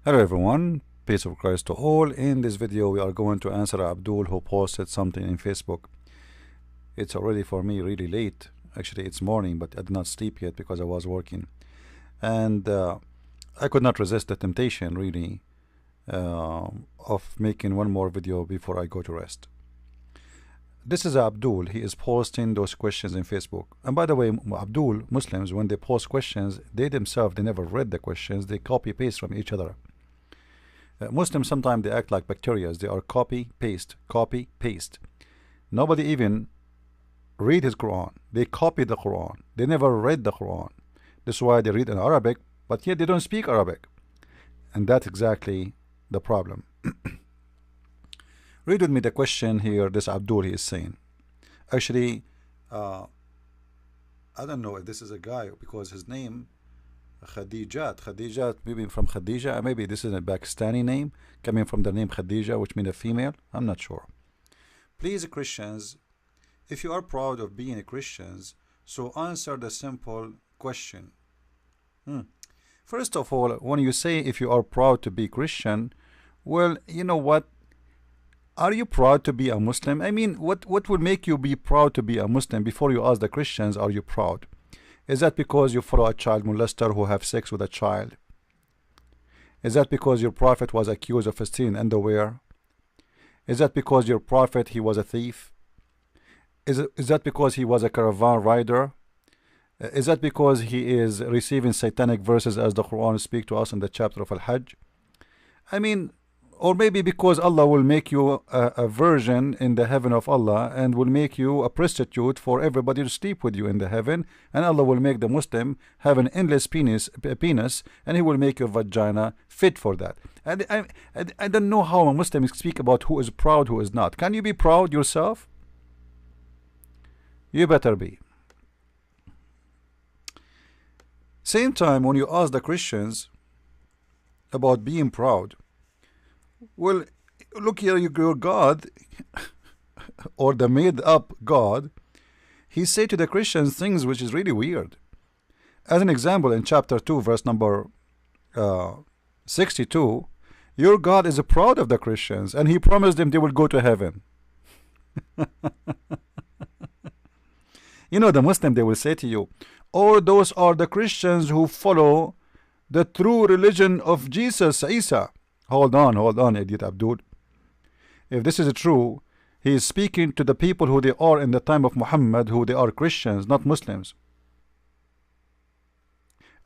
Hello everyone, peace of Christ to all. In this video we are going to answer Abdul who posted something in Facebook. It's already for me really late. Actually it's morning, but I did not sleep yet because I was working. And I could not resist the temptation really of making one more video before I go to rest. This is Abdul. He is posting those questions in Facebook. And by the way, Abdul, Muslims, when they post questions, they themselves, they never read the questions. They copy paste from each other. Muslims sometimes they act like bacteria. They are copy paste, copy paste. Nobody even read his Quran. They copy the Quran. They never read the Quran. This is why they read in Arabic, but yet they don't speak Arabic. And that's exactly the problem. Read with me the question here. This Abdul, he is saying. Actually, I don't know if this is a guy because his name Khadijat, maybe from Khadija, maybe this is a Pakistani name coming from the name Khadija, which means a female. I'm not sure. Please, Christians, if you are proud of being Christians, so answer the simple question. First of all, when you say if you are proud to be Christian, well, you know what? Are you proud to be a Muslim? I mean, what would make you be proud to be a Muslim? Before you ask the Christians, are you proud? Is that because you follow a child molester who have sex with a child? Is that because your prophet was accused of stealing underwear? Is that because your prophet, he was a thief? Is that because he was a caravan rider? Is that because he is receiving satanic verses as the Quran speaks to us in the chapter of Al-Hajj? I mean, or maybe because Allah will make you a virgin in the heaven of Allah and will make you a prostitute for everybody to sleep with you in the heaven, and Allah will make the Muslim have an endless penis and he will make your vagina fit for that. And I don't know how a Muslim speak about who is proud, who is not. Can you be proud yourself? You better be. Same time, when you ask the Christians about being proud, well, look here, your God, or the made-up God, he said to the Christians things which is really weird. As an example, in chapter 2, verse number 62, your God is proud of the Christians, and he promised them they will go to heaven. You know, the Muslim, they will say to you, oh, those are the Christians who follow the true religion of Jesus, Isa. Hold on, idiot Abdul. If this is true, he is speaking to the people who they are in the time of Muhammad, who they are Christians, not Muslims.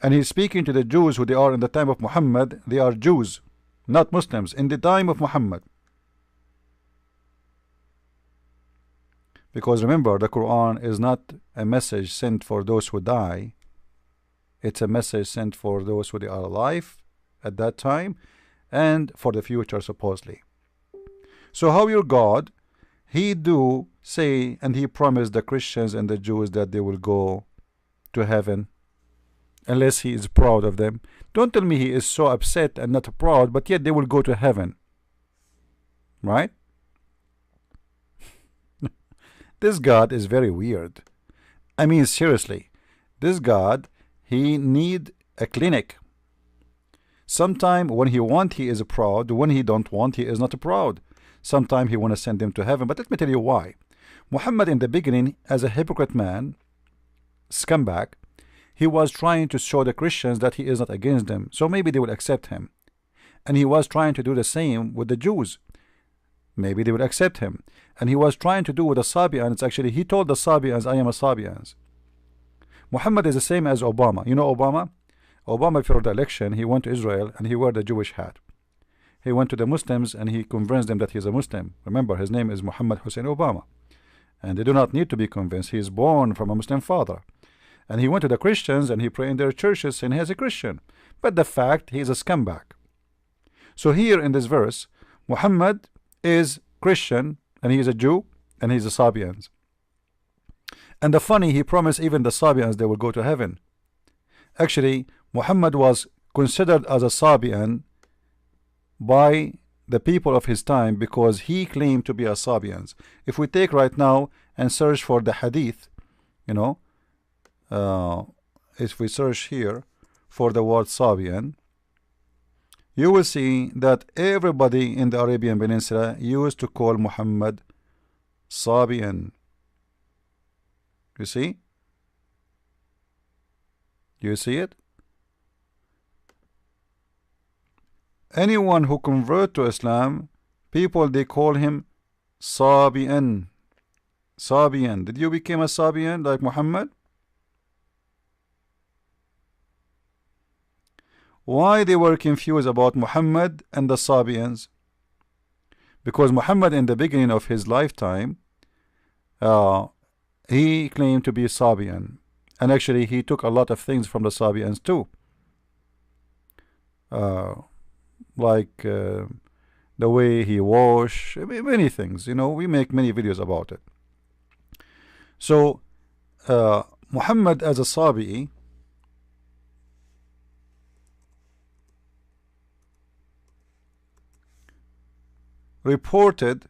And he is speaking to the Jews who they are in the time of Muhammad, they are Jews, not Muslims, in the time of Muhammad. Because remember, the Quran is not a message sent for those who die. It's a message sent for those who they are alive at that time, and for the future supposedly. So how your God, he do say and he promised the Christians and the Jews that they will go to heaven unless he is proud of them. Don't tell me he is so upset and not proud, but yet they will go to heaven, right? This God is very weird. I mean, seriously, this God, he need a clinic. Sometime when he want, he is proud. When he don't want, he is not proud. Sometime he want to send them to heaven. But let me tell you why. Muhammad in the beginning, as a hypocrite man, scumbag, he was trying to show the Christians that he is not against them, so maybe they will accept him. And he was trying to do the same with the Jews. Maybe they would accept him. And he was trying to do with the Sabians. Actually, he told the Sabians, I am a Sabians. Muhammad is the same as Obama. You know Obama? Obama, before the election, he went to Israel and he wore the Jewish hat. He went to the Muslims and he convinced them that he is a Muslim. Remember, his name is Muhammad Hussein Obama. And they do not need to be convinced. He is born from a Muslim father. And he went to the Christians and he prayed in their churches and he is a Christian. But the fact, he is a scumbag. So here in this verse, Muhammad is Christian and he is a Jew and he is a Sabians. And the funny, he promised even the Sabians they will go to heaven. Actually, Muhammad was considered as a Sabian by the people of his time because he claimed to be a Sabians. If we take right now and search for the hadith, you know, if we search here for the word Sabian, you will see that everybody in the Arabian Peninsula used to call Muhammad Sabian. You see? You see it? Anyone who convert to Islam, people they call him Sabian. Sabian. Did you become a Sabian like Muhammad? Why they were confused about Muhammad and the Sabians? Because Muhammad in the beginning of his lifetime, he claimed to be Sabian, and actually he took a lot of things from the Sabians too, like the way he wash, many things. You know, we make many videos about it. So Muhammad as a Sabi'i reported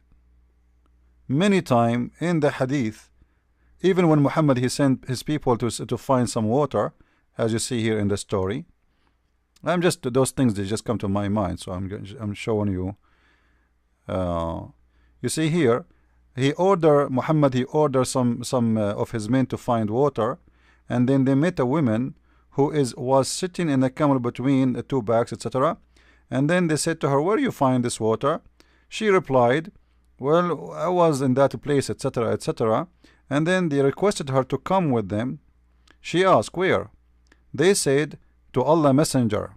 many times in the hadith, even when Muhammad he sent his people to find some water, as you see here in the story. I'm just, those things they just come to my mind, so I'm showing you. You see here, Muhammad he ordered some of his men to find water, and then they met a woman who was sitting in a camel between the two bags, etc. And then they said to her, "Where do you find this water?" She replied, "Well, I was in that place, etc., etc." And then they requested her to come with them. She asked, "Where?" They said, "To Allah Messenger."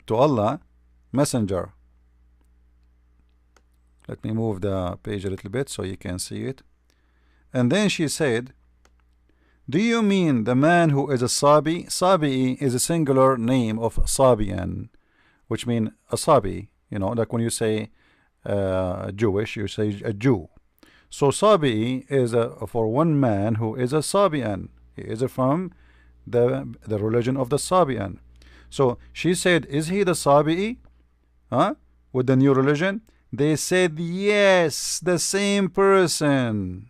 To Allah Messenger. Let me move the page a little bit so you can see it. And then she said, "Do you mean the man who is a Sabi?" Sabi is a singular name of Sabian, which means a Sabi. You know, like when you say Jewish, you say a Jew. So Sabi is for one man who is a Sabian. He is from the religion of the Sabian. So she said, "Is he the Sabi'i? With the new religion?" They said, "Yes, the same person."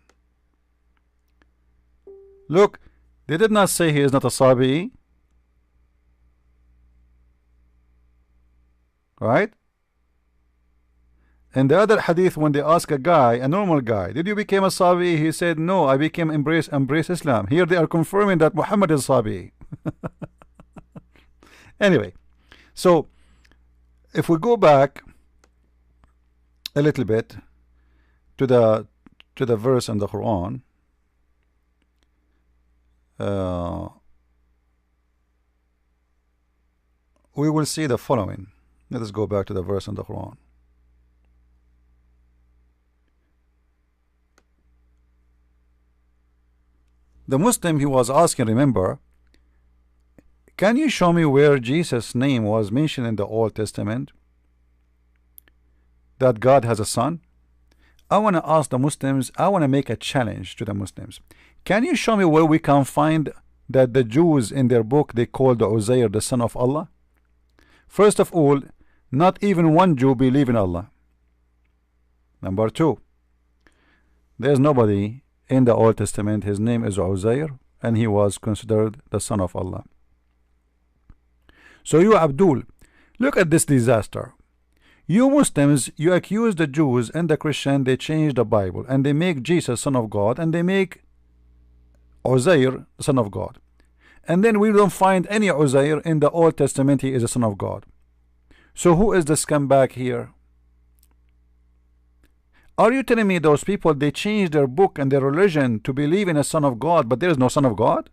Look, they did not say he is not a Sabi'i. Right? In the other hadith, when they ask a guy, a normal guy, "Did you become a Sabi?" He said, "No, I became embrace Islam." Here they are confirming that Muhammad is Sabi. Anyway, so if we go back a little bit to the verse in the Quran, we will see the following. Let us go back to the verse in the Quran. The Muslim, he was asking, remember, "Can you show me where Jesus' name was mentioned in the Old Testament? That God has a son?" I want to ask the Muslims, I want to make a challenge to the Muslims. Can you show me where we can find that the Jews in their book, they call the Uzair the son of Allah? First of all, not even one Jew believe in Allah. Number two, there's nobody in the Old Testament, his name is Uzair, and he was considered the son of Allah. So you, Abdul, look at this disaster. You Muslims, you accuse the Jews and the Christian, they change the Bible, and they make Jesus son of God, and they make Uzair son of God. And then we don't find any Uzair in the Old Testament, he is a son of God. So who is the scumbag here? Are you telling me those people, they changed their book and their religion to believe in a son of God, but there is no son of God?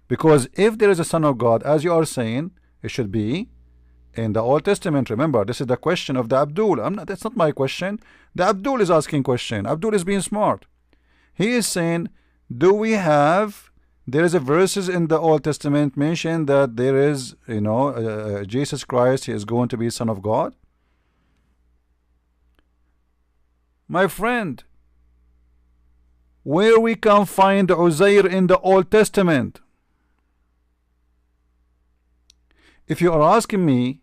Because if there is a son of God, as you are saying, it should be in the Old Testament. Remember, this is the question of the Abdul. That's not my question. The Abdul is asking question. Abdul is being smart. He is saying, do we have, there is a verses in the Old Testament mention that there is, you know, Jesus Christ, he is going to be son of God? My friend, where we can find Uzair in the Old Testament? If you are asking me,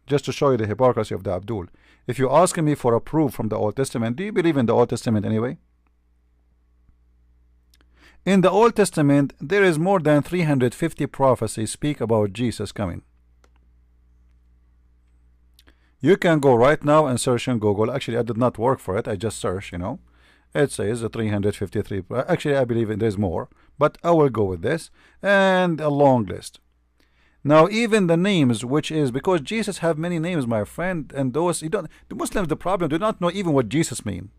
just to show you the hypocrisy of the Abdul, if you're asking me for a proof from the Old Testament, do you believe in the Old Testament anyway? In the Old Testament, there is more than 350 prophecies speak about Jesus coming. You can go right now and search in Google. Actually, I did not work for it. I just searched, you know. It says 353. Actually, I believe there's more, but I will go with this. And a long list. Now, even the names, which is because Jesus have many names, my friend, and those you don't. The Muslims, the problem, do not know even what Jesus mean.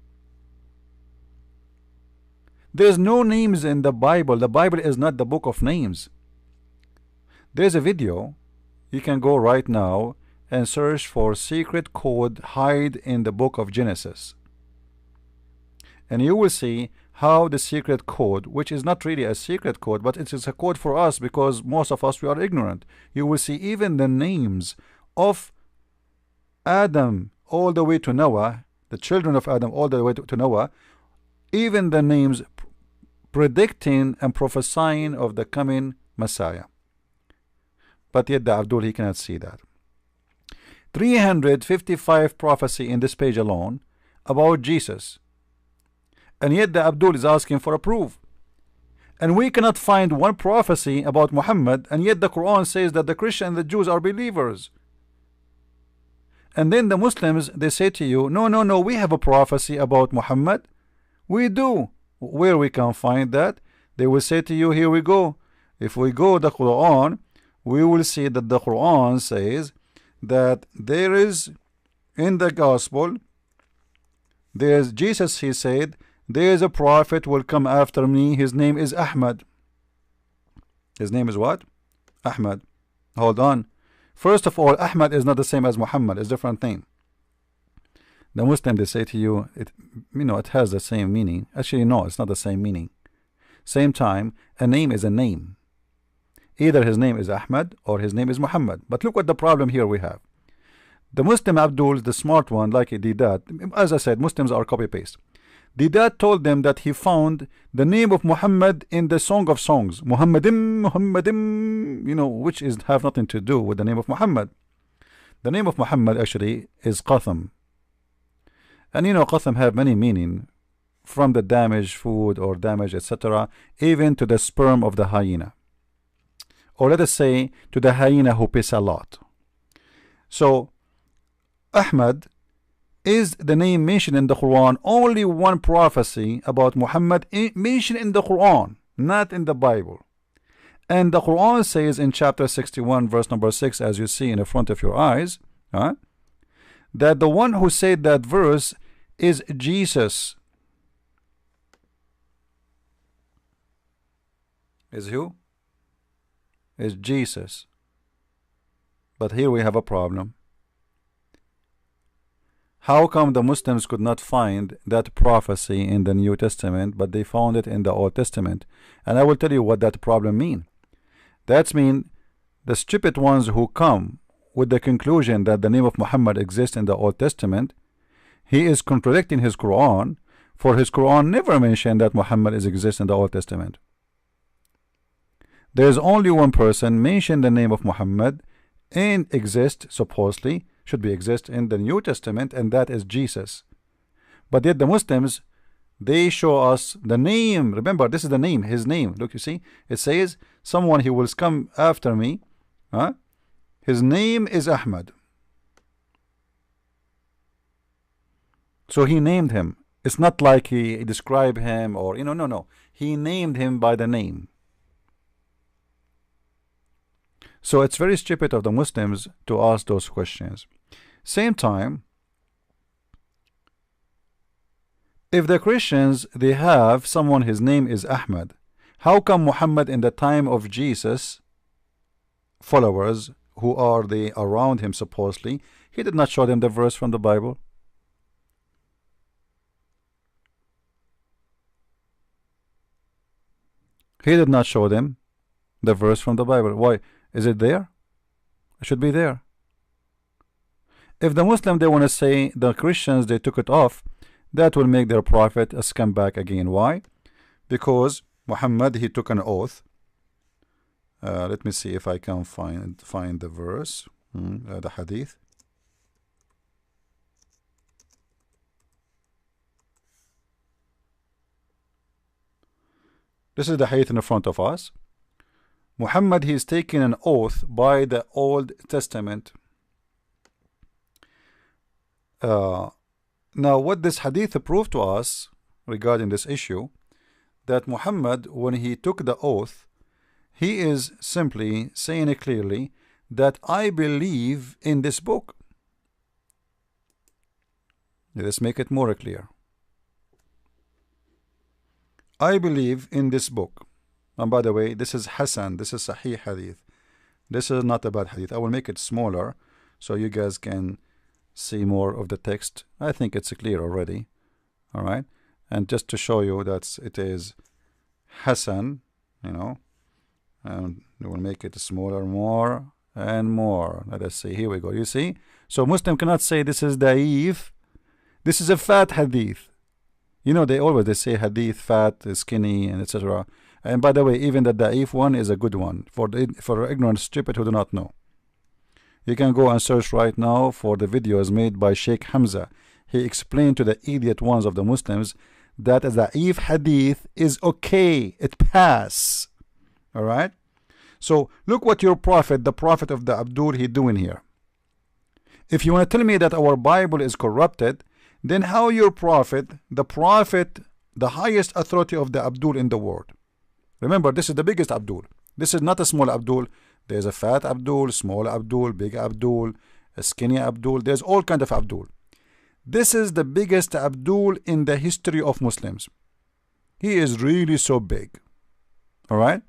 There's no names in the Bible. The Bible is not the book of names. There's a video. You can go right now and search for secret code hide in the book of Genesis. And you will see how the secret code, which is not really a secret code, but it is a code for us because most of us we are ignorant. You will see even the names of Adam all the way to Noah, the children of Adam all the way to Noah, even the names predicting and prophesying of the coming Messiah. But yet the Abdul, he cannot see that. 355 prophecy in this page alone about Jesus. And yet the Abdul is asking for a proof. And we cannot find one prophecy about Muhammad, and yet the Quran says that the Christians and the Jews are believers. And then the Muslims, they say to you, no, no, no, we have a prophecy about Muhammad. We do. Where we can find that? They will say to you, here we go. If we go the Quran, we will see that the Quran says that there is in the gospel, there's Jesus, he said, there is a prophet will come after me, his name is Ahmad. His name is what? Ahmad. Hold on. First of all, Ahmad is not the same as Muhammad, it's a different thing. The Muslim, they say to you, it has the same meaning. Actually, no, it's not the same meaning. Same time, a name is a name. Either his name is Ahmad or his name is Muhammad. But look what the problem here we have. The Muslim Abdul, the smart one, like he did that. As I said, Muslims are copy-paste. Didat told them that he found the name of Muhammad in the Song of Songs. Muhammadim, Muhammadim, which have nothing to do with the name of Muhammad. The name of Muhammad actually is Qatham. And Qatham have many meaning, from the damaged food or damage, etc., even to the sperm of the hyena. Or let us say, to the hyena who piss a lot. So, Ahmad is the name mentioned in the Quran. Only one prophecy about Muhammad mentioned in the Quran, not in the Bible. And the Quran says in chapter 61, verse number 6, as you see in the front of your eyes, that the one who said that verse is Jesus. Is who? Is Jesus. But here we have a problem. How come the Muslims could not find that prophecy in the New Testament, but they found it in the Old Testament? And I will tell you what that problem mean. That mean the stupid ones who come with the conclusion that the name of Muhammad exists in the Old Testament, he is contradicting his Quran, for his Quran never mentioned that Muhammad exists in the Old Testament. There is only one person mentioned the name of Muhammad and exist, supposedly, should be exist in the New Testament, and that is Jesus. But yet the Muslims, they show us the name. Remember, this is the name, his name. Look, you see, it says, someone he will come after me. His name is Ahmad. So he named him. It's not like he described him or, no. He named him by the name. So it's very stupid of the Muslims to ask those questions. Same time, if the Christians, they have someone, his name is Ahmad, how come Muhammad in the time of Jesus, followers who are they around him supposedly, he did not show them the verse from the Bible? He did not show them the verse from the Bible. Why? Is it there? It should be there. If the Muslim, they want to say the Christians, they took it off, that will make their prophet a scumbag again. Why? Because Muhammad, he took an oath. Let me see if I can find the verse, the hadith. This is the hadith in front of us. Muhammad, he is taking an oath by the Old Testament. Now, what this hadith proved to us regarding this issue, that Muhammad, when he took the oath, he is simply saying it clearly that I believe in this book. Let's make it more clear. I believe in this book. And by the way, this is Hasan, this is Sahih Hadith. This is not a bad hadith. I will make it smaller so you guys can see more of the text. I think it's clear already. Alright. And just to show you that it is Hasan, you know, and we will make it smaller more and more. Let us see. Here we go. You see? So Muslim cannot say this is da'if. This is a fat hadith. You know, they say hadith, fat, skinny, and etc. And by the way, even the da'if one is a good one for ignorant stupid who do not know. You can go and search right now for the videos made by Sheikh Hamza. He explained to the idiot ones of the Muslims that a da'if hadith is okay. It pass. Alright? So look what your prophet, the prophet of the Abdul, he doing here. If you want to tell me that our Bible is corrupted, then how your prophet, the highest authority of the Abdul in the world? Remember, this is the biggest Abdul. This is not a small Abdul. There's a fat Abdul, small Abdul, big Abdul, a skinny Abdul. There's all kind of Abdul. This is the biggest Abdul in the history of Muslims. He is really so big. Alright?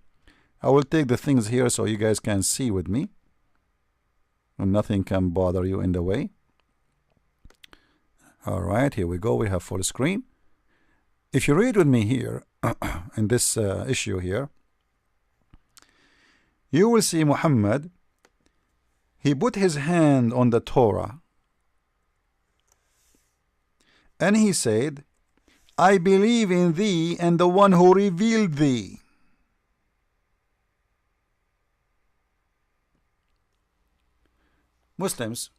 I will take the things here so you guys can see with me. And nothing can bother you in the way. Alright, here we go. We have full screen. If you read with me here, in this issue here, you will see Muhammad, he put his hand on the Torah and he said, I believe in thee and the one who revealed thee. Muslims,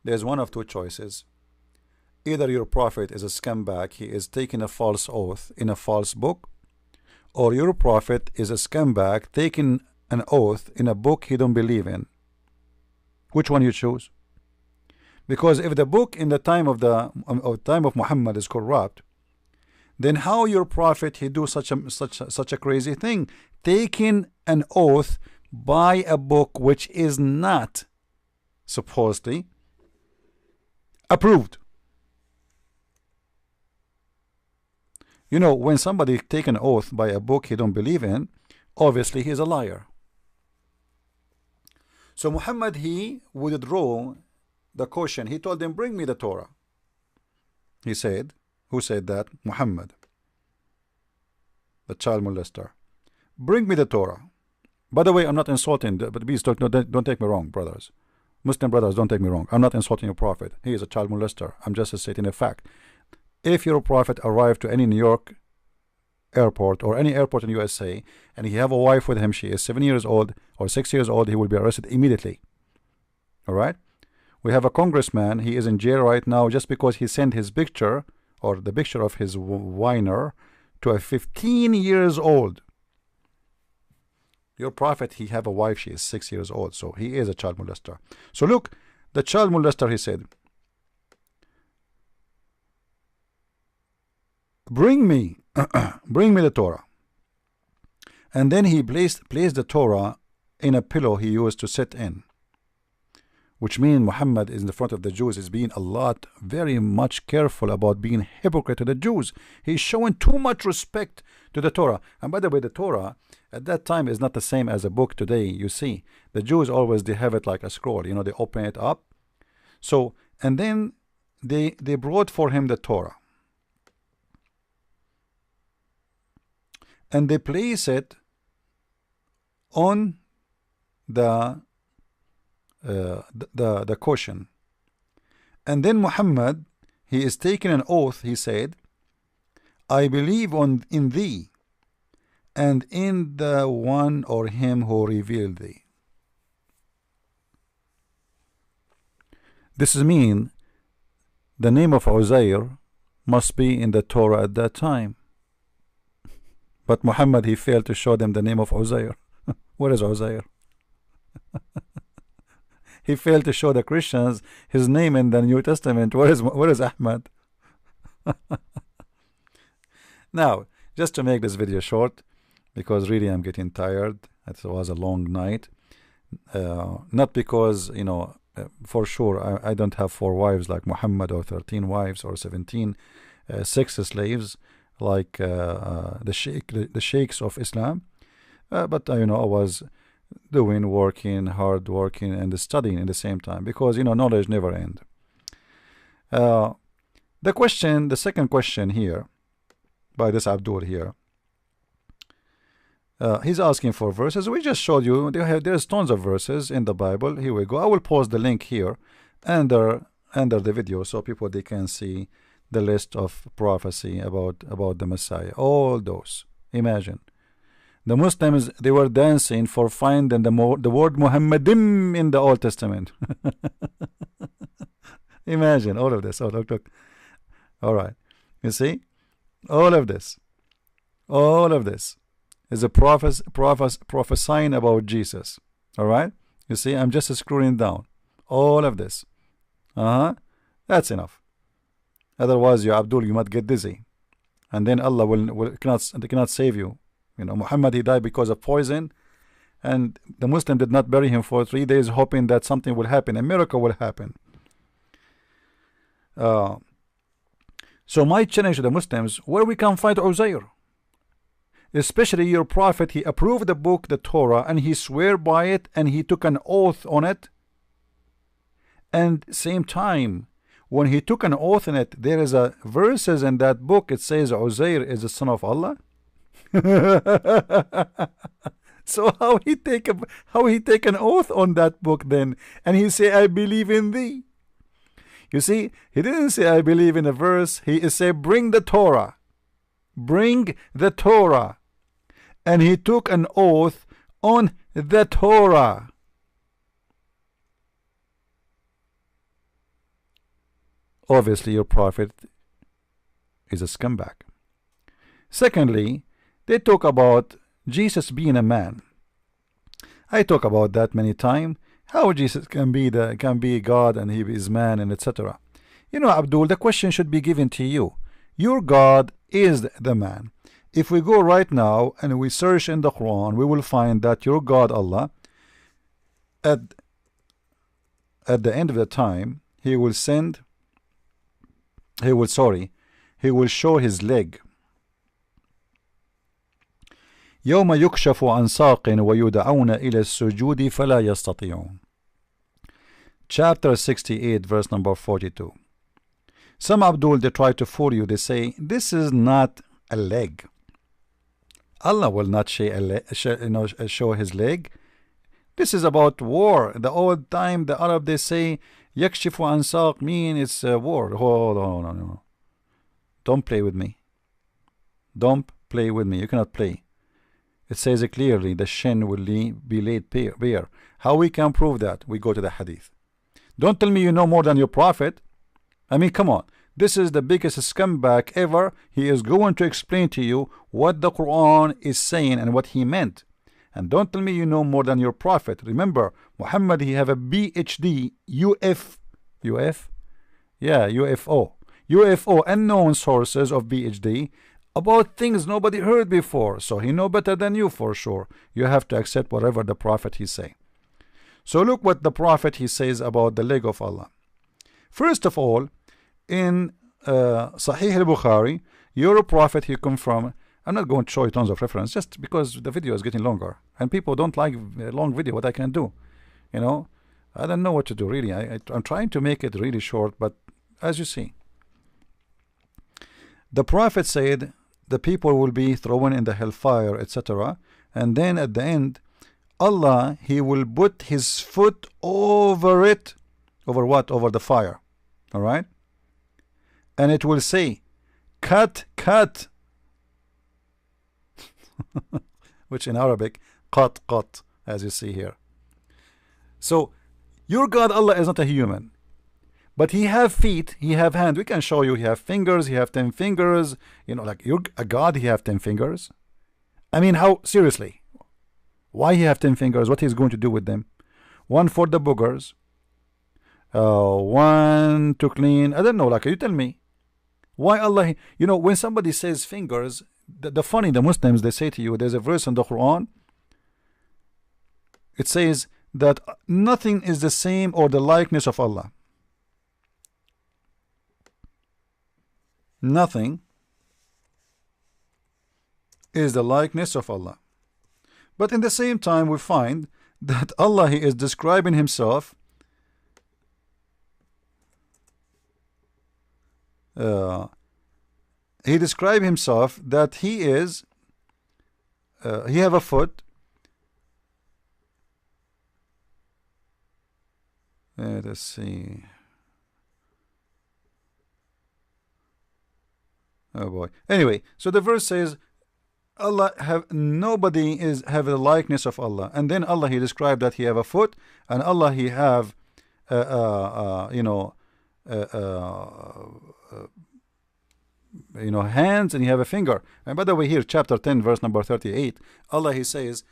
there's one of two choices. Either your prophet is a scumbag, he is taking a false oath in a false book, or your prophet is a scumbag taking an oath in a book he don't believe in. Which one you choose? Because if the book in the time of Muhammad is corrupt, then how your prophet he do such a crazy thing, taking an oath by a book which is not supposedly approved? You know, when somebody take an oath by a book he don't believe in, obviously he is a liar. So Muhammad, he withdrew the caution. He told them, bring me the Torah. He said, who said that? Muhammad, the child molester. Bring me the Torah. By the way, I'm not insulting, but please don't take me wrong, brothers. Muslim brothers, don't take me wrong. I'm not insulting your prophet. He is a child molester. I'm just stating a fact. If your prophet arrived to any New York airport or any airport in USA and he have a wife with him, she is 7 years old or 6 years old, he will be arrested immediately. Alright? We have a congressman, he is in jail right now just because he sent his picture or the picture of his whiner to a 15 years old. Your prophet, he have a wife, she is 6 years old, so he is a child molester. So look, the child molester, he said, bring me the Torah. And then he placed the Torah in a pillow he used to sit in, which means Muhammad is in the front of the Jews is being very much careful about being hypocrite to the Jews. He's showing too much respect to the Torah. And by the way, the Torah at that time is not the same as a book today. You see, the Jews always, they have it like a scroll, you know, they open it up. So, and then they brought for him the Torah. And they place it on the cushion. And then Muhammad, he is taking an oath. He said, I believe in thee and in the one or him who revealed thee. This means the name of Uzair must be in the Torah at that time. But Muhammad, he failed to show them the name of Uzair. Where is Uzair? He failed to show the Christians his name in the New Testament. Where is Ahmad? Now, just to make this video short, because really I'm getting tired. It was a long night. Not because, you know, for sure I don't have 4 wives like Muhammad, or 13 wives, or 17 sex slaves like the sheikhs of Islam. But you know, I was working hard, and studying at the same time, because you know, knowledge never ends. The second question here by this Abdul here, he's asking for verses. We just showed you there's tons of verses in the Bible. Here we go. I will post the link here under the video, so people they can see the list of prophecy about the Messiah. All those. Imagine the Muslims, they were dancing for finding the word Muhammadim in the Old Testament. Imagine all of this. Oh, look. All right, you see, all of this is a prophesying about Jesus. All right, you see, I'm just scrolling down. All of this. That's enough. Otherwise, you Abdul, you might get dizzy, and then Allah cannot save you. You know, Muhammad, he died because of poison, and the Muslim did not bury him for 3 days, hoping that something will happen, a miracle will happen. So my challenge to the Muslims, where we can find Uzair? Especially your prophet, he approved the book, the Torah, and he swear by it, and he took an oath on it. And same time, when he took an oath on it, there is a verses in that book, it says Uzair is the son of Allah. So how he take an oath on that book then, and he say, I believe in thee? You see, he didn't say I believe in a verse. He said, bring the Torah, and he took an oath on the Torah. Obviously your prophet is a scumbag. Secondly, they talk about Jesus being a man. I talk about that many times. How Jesus can be God and he is man, and etc. You know, Abdul, the question should be given to you. Your God is the man. If we go right now and we search in the Quran, we will find that your God Allah, at the end of the time, he will show his leg. يوم يكشف عن ساق ويدعون إلى السجود فلا يستطيعون. Chapter 68, verse number 42. Some Abdul, they try to fool you. They say this is not a leg. Allah will not show his leg. This is about war. The old time, the Arab, they say يكشف عن ساق mean it's a war. Hold on, no. Don't play with me. Don't play with me. You cannot play. It says it clearly, the shin will be laid bare. How we can prove that? We go to the hadith. Don't tell me you know more than your prophet. I mean, come on. This is the biggest scumbag ever. He is going to explain to you what the Quran is saying and what he meant. And don't tell me you know more than your prophet. Remember, Muhammad, he have a PhD, UFO, unknown sources of PhD, about things nobody heard before. So he know better than you for sure. You have to accept whatever the prophet he say. So look what the prophet he says about the leg of Allah. First of all, in Sahih al-Bukhari, your prophet he come from, I'm not going to show you tons of reference just because the video is getting longer and people don't like a long video. What I can do, you know, I don't know what to do really. I'm trying to make it really short, but as you see, the prophet said the people will be thrown in the hellfire, etc. And then at the end, Allah, he will put his foot over it. Over what? Over the fire. All right. And it will say, cut, cut. Which in Arabic, qat, as you see here. So your God Allah is not a human, but he have feet, he have hand. We can show you he have fingers, he have 10 fingers. You know, like a God, he have 10 fingers. I mean, how seriously? Why he have 10 fingers? What he's going to do with them? One for the boogers, one to clean. I don't know. Like, you tell me. Why Allah? You know, when somebody says fingers, the funny, the Muslims, they say to you, there's a verse in the Quran. It says that nothing is the same or the likeness of Allah. Nothing is the likeness of Allah. But in the same time, we find that Allah, He is describing Himself He described Himself that He is He have a foot. Let's see. Oh boy. Anyway, so the verse says Allah nobody have the likeness of Allah, and then Allah, He described that He have a foot, and Allah, He have hands, and He have a finger. And by the way, here chapter 10 verse number 38, Allah, He says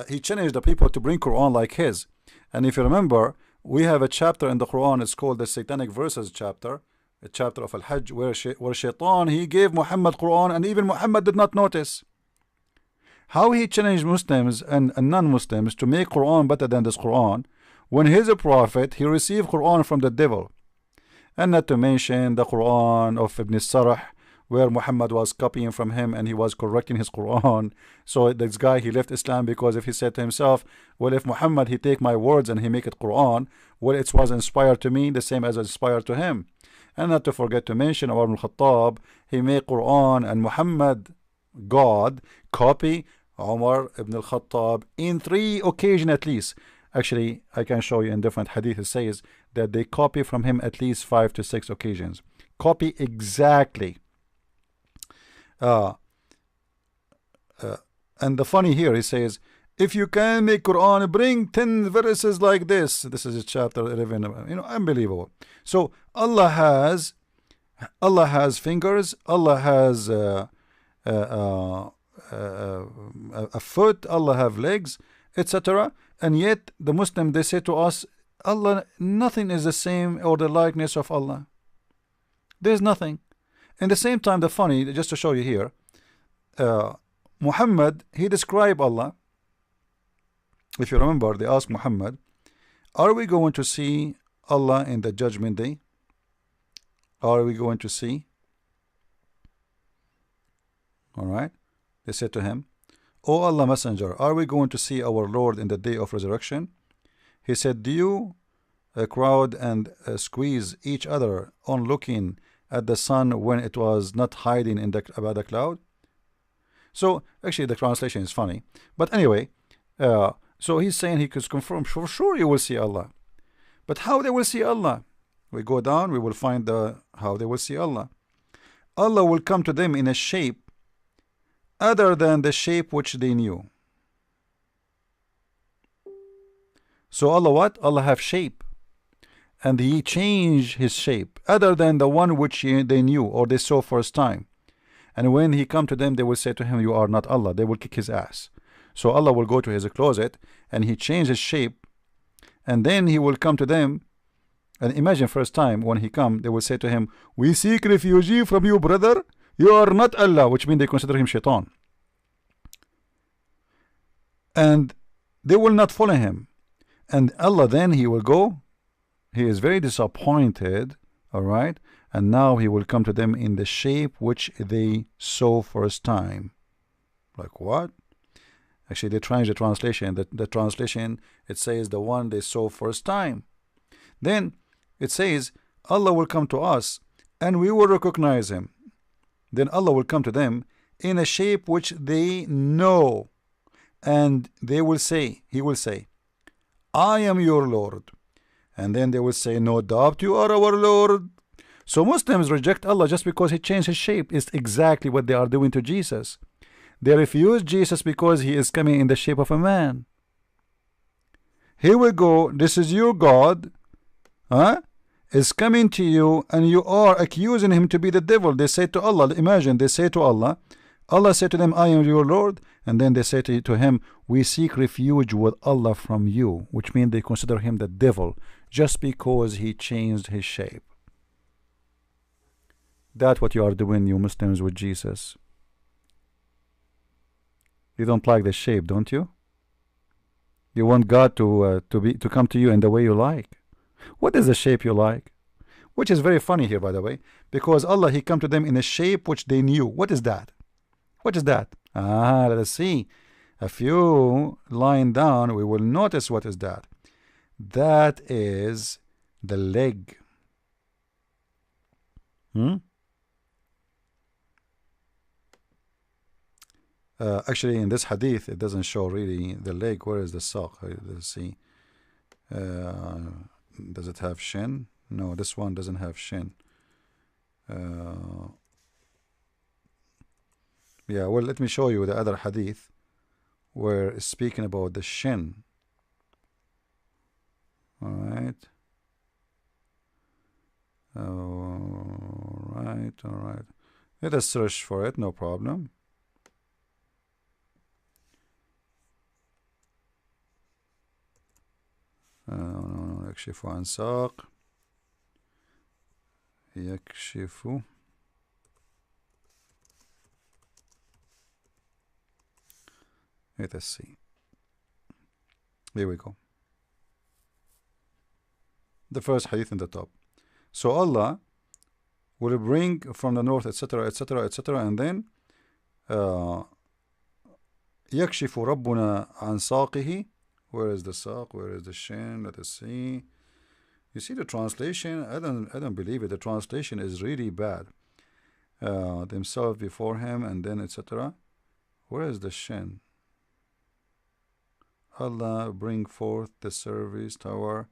He challenged the people to bring Quran like His. And if you remember, we have a chapter in the Quran, it's called the Satanic Verses chapter, a chapter of Al-Hajj, where Shaitan, he gave Muhammad Quran, and even Muhammad did not notice. How he challenged Muslims and non-Muslims to make Quran better than this Quran, when he's a prophet, he received Quran from the devil. And not to mention the Quran of Ibn Sarah, where Muhammad was copying from him and he was correcting his Quran. So this guy, he left Islam because if he said to himself, well, if Muhammad, he take my words and he make it Quran, well, it was inspired to me the same as inspired to him. And not to forget to mention Umar ibn Khattab, he made Quran and Muhammad, God, copy Umar ibn al-Khattab in 3 occasions at least. Actually, I can show you in different hadith. It says that they copy from him at least 5 to 6 occasions. Copy exactly. And the funny here, he says, if you can make Quran, bring 10 verses like this. This is chapter 11. Unbelievable. So Allah has fingers. Allah has a foot. Allah have legs, etc. And yet the Muslim, they say to us, Allah, nothing is the same or the likeness of Allah. There's nothing. In the same time, the funny, just to show you here, Muhammad, he described Allah. If you remember, they asked Muhammad, are we going to see Allah in the judgment day? Are we going to see? Alright. They said to him, O Allah Messenger, are we going to see our Lord in the day of resurrection? He said, do you crowd and squeeze each other on looking at the sun when it was not hiding in about the cloud? So actually the translation is funny, but anyway, so he's saying he could confirm, for sure you will see Allah. But how they will see Allah? We go down, we will find how they will see Allah. Allah will come to them in a shape other than the shape which they knew. So Allah what? Allah have shape, and He changed His shape other than the one which they knew or they saw first time. And when He come to them, they will say to Him, you are not Allah. They will kick His ass. So Allah will go to His closet and He changed His shape, and then He will come to them. And imagine first time when He come, they will say to Him, we seek refuge from you, brother. You are not Allah, which means they consider Him Shaitan. And they will not follow Him. And Allah then He will go. He is very disappointed. Alright. And now He will come to them in the shape which they saw first time. Like what? Actually, they changed the translation. The translation, it says the one they saw first time. Then it says Allah will come to us and we will recognize Him. Then Allah will come to them in a shape which they know, and they will say, He will say, I am your Lord. And then they will say, no doubt you are our Lord. So Muslims reject Allah just because He changed His shape. It's exactly what they are doing to Jesus. They refuse Jesus because He is coming in the shape of a man. Here we go, this is your God, is coming to you, and you are accusing Him to be the devil. They say to Allah, imagine, they say to Allah, Allah said to them, I am your Lord, And then they say to him, we seek refuge with Allah from you, which means they consider him the devil just because he changed his shape. That's what you are doing, you Muslims, with Jesus. You don't like the shape, don't you? You want God to come to you in the way you like. What is the shape you like? Which is very funny here, by the way, because Allah, he come to them in a shape which they knew. What is that? What is that? Let us see. A few line down, we will notice what is that. That is the leg. Actually, in this hadith, it doesn't show really the leg. Where is the saq? Let's see. Does it have shin? No, this one doesn't have shin. Yeah, well, let me show you the other hadith where it's speaking about the shin. Alright. Alright. Let us search for it, no problem. No, يكشف عن ساق. يكشف. Let us see. Here we go. The first hadith in the top. So Allah will bring from the north, etc., etc., etc., and then يكشف ربنا عن ساقه. Where is the saq? Where is the shin? Let us see. You see the translation? I don't believe it. The translation is really bad. Themselves before him, and then etc. Where is the shin? Allah bring forth the service tower.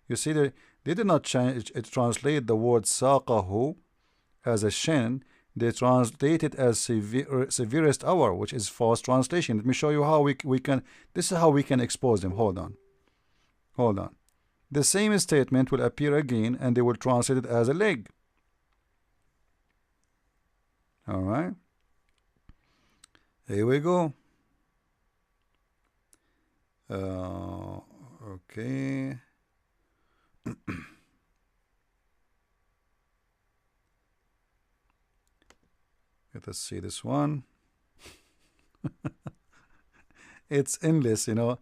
You see, they did not translate the word saqahu as a shin. They translate it as severest hour, which is false translation. Let me show you how we can. This is how we can expose them. Hold on. The same statement will appear again, and they will translate it as a leg. All right. Here we go. Okay. Let us see this one. It's endless, you know.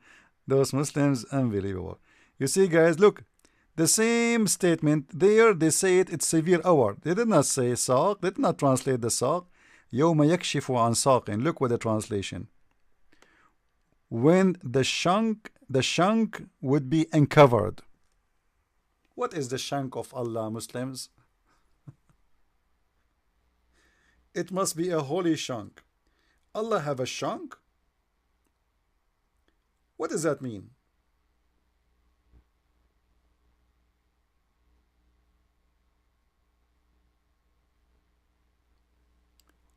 Those Muslims, unbelievable. You see, guys, look. The same statement there, they say it's severe hour. They did not say saq. They did not translate the saq. يوم يكشف عن ساق. Look what the translation. When the shank would be uncovered. What is the shank of Allah, Muslims? It must be a holy shank. Allah have a shank? What does that mean?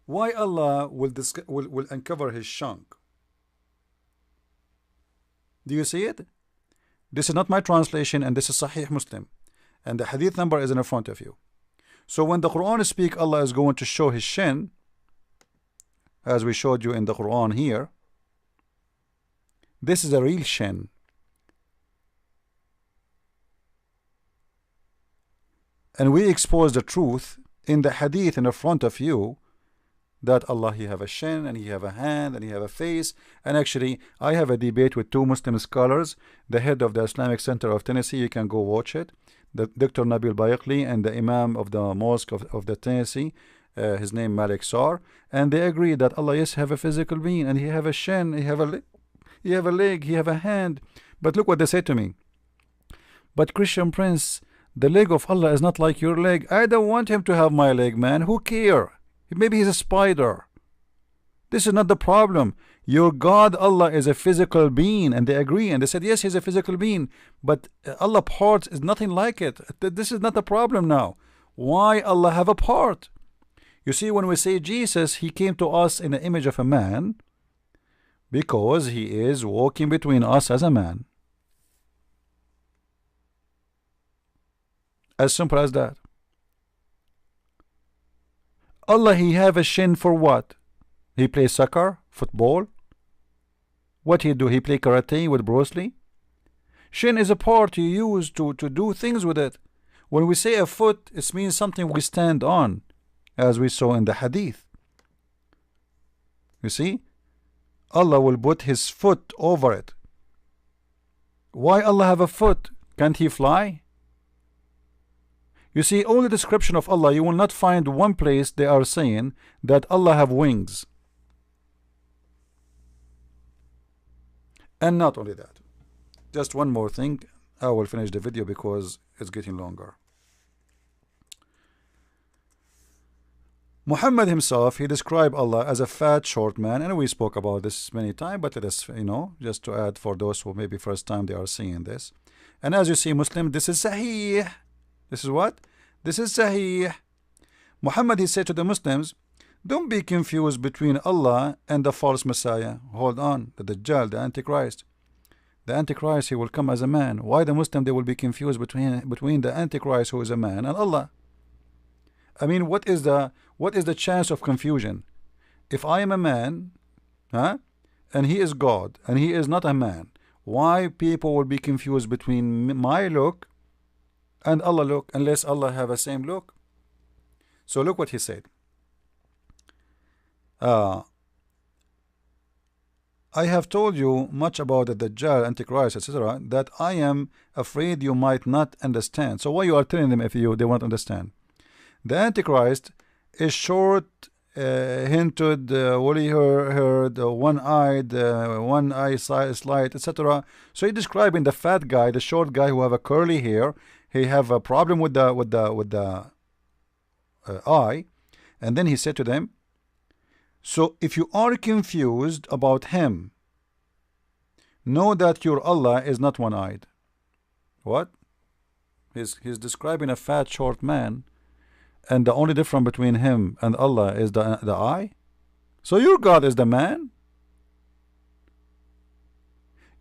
Why Allah will uncover his shank? Do you see it? This is not my translation, and this is Sahih Muslim, and the hadith number is in front of you. So when the Quran speaks, Allah is going to show his shin, as we showed you in the Quran here. This is a real shin. And we expose the truth in the hadith in front of you, that Allah, he have a shin, and he have a hand, and he have a face. And actually, I have a debate with two Muslim scholars, the head of the Islamic Center of Tennessee. You can go watch it, the Dr. Nabil Bayaqli, and the Imam of the Mosque of the Tennessee, his name Malik Sar, and they agree that Allah, yes, have a physical being, and he have a shin, he have a leg, he have a hand. But look what they say to me. But Christian Prince, the leg of Allah is not like your leg. I don't want him to have my leg, man. Who care? Maybe he's a spider. This is not the problem. Your God, Allah, is a physical being, and they agree, and they said, yes, he's a physical being, but Allah parts is nothing like it. This is not the problem now. Why Allah have a part? You see, when we say Jesus, he came to us in the image of a man, because he is walking between us as a man. As simple as that. Allah, he have a shin for what? He plays soccer, football, What he do? He play karate with Bruce Lee? Shin is a part you use to do things with it. When we say a foot, it means something we stand on, as we saw in the hadith. You see, Allah will put his foot over it. Why Allah have a foot? Can't he fly? You see, all the description of Allah, you will not find one place they are saying that Allah have wings. And not only that, just one more thing, I will finish the video because it's getting longer. Muhammad himself, he described Allah as a fat, short man, and we spoke about this many times, but it is, just to add for those who maybe first time they are seeing this. And as you see, Muslim, this is Sahih. This is what? This is Sahih. Muhammad, he said to the Muslims, don't be confused between Allah and the false Messiah. Hold on, the Dajjal, the Antichrist. The Antichrist, he will come as a man. Why the Muslim, they will be confused between the Antichrist, who is a man, and Allah? I mean, what is the chance of confusion? If I am a man, and he is God, and he is not a man, why people will be confused between my look and Allah look, unless Allah have a same look? So look what he said. I have told you much about the Dajjal, Antichrist, etc., that I am afraid you might not understand. So why you are telling them if they won't understand? The Antichrist is short, hinted, woolly-haired, one-eyed, one eye slight, etc. So he's describing the fat guy, the short guy who have a curly hair. He have a problem with the eye, and then he said to them, so if you are confused about him, know that your Allah is not one-eyed. What? He's describing a fat, short man, and the only difference between him and Allah is the eye? So your God is the man?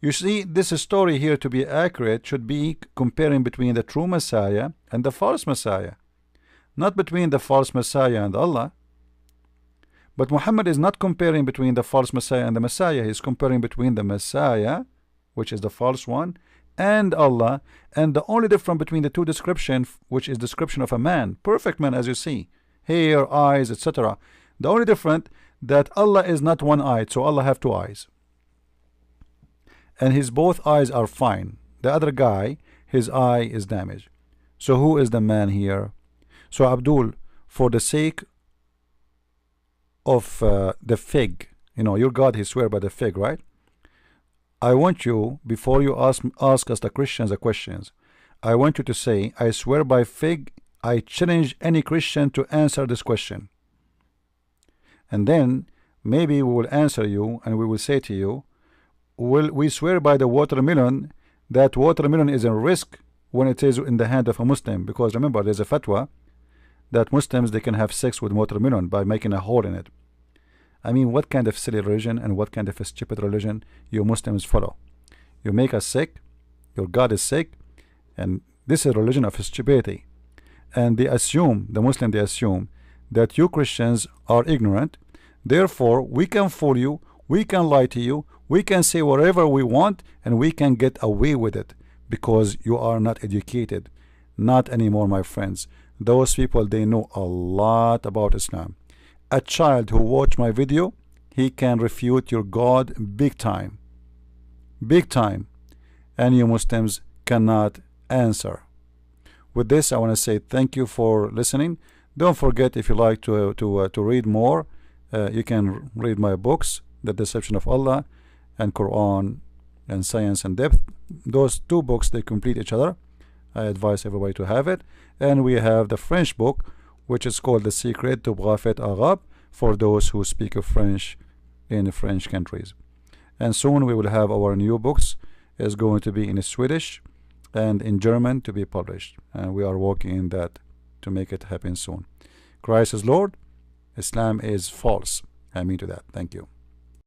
You see, this story here, to be accurate, should be comparing between the true Messiah and the false Messiah, not between the false Messiah and Allah. But Muhammad is not comparing between the false Messiah and the Messiah. He's comparing between the Messiah, which is the false one, and Allah, and the only difference between the two description, which is description of a man, perfect man, as you see, hair, eyes, etc. The only difference that Allah is not one-eyed, so Allah have two eyes, and his both eyes are fine. The other guy, his eye is damaged. So who is the man here? So Abdul, for the sake of the fig, your God, he swear by the fig, right? I want you, before you ask us the Christians the questions, I want you to say, I swear by fig, I challenge any Christian to answer this question. And then maybe we will answer you, and we will say to you, we swear by the watermelon, that watermelon is a risk when it is in the hand of a Muslim, because remember, there's a fatwa that Muslims, they can have sex with watermelon by making a hole in it. I mean, what kind of silly religion and what kind of a stupid religion you Muslims follow? You make us sick, your God is sick, and this is a religion of stupidity. And they assume, the Muslim, they assume that you Christians are ignorant, therefore we can fool you, we can lie to you, we can say whatever we want, and we can get away with it because you are not educated. Not anymore, my friends. Those people, they know a lot about Islam. A child who watched my video, he can refute your God big time. Big time. And you Muslims cannot answer. With this, I want to say thank you for listening. Don't forget, if you like to read more, you can read my books, The Deception of Allah and Quran and Science and Depth. Those two books, they complete each other. I advise everybody to have it. And we have the French book, which is called The Secret to Prophet Arab, for those who speak of French in French countries. And soon we will have our new books. It's going to be in Swedish and in German to be published. And we are working in that to make it happen soon. Christ is Lord. Islam is false. I mean to that. Thank you.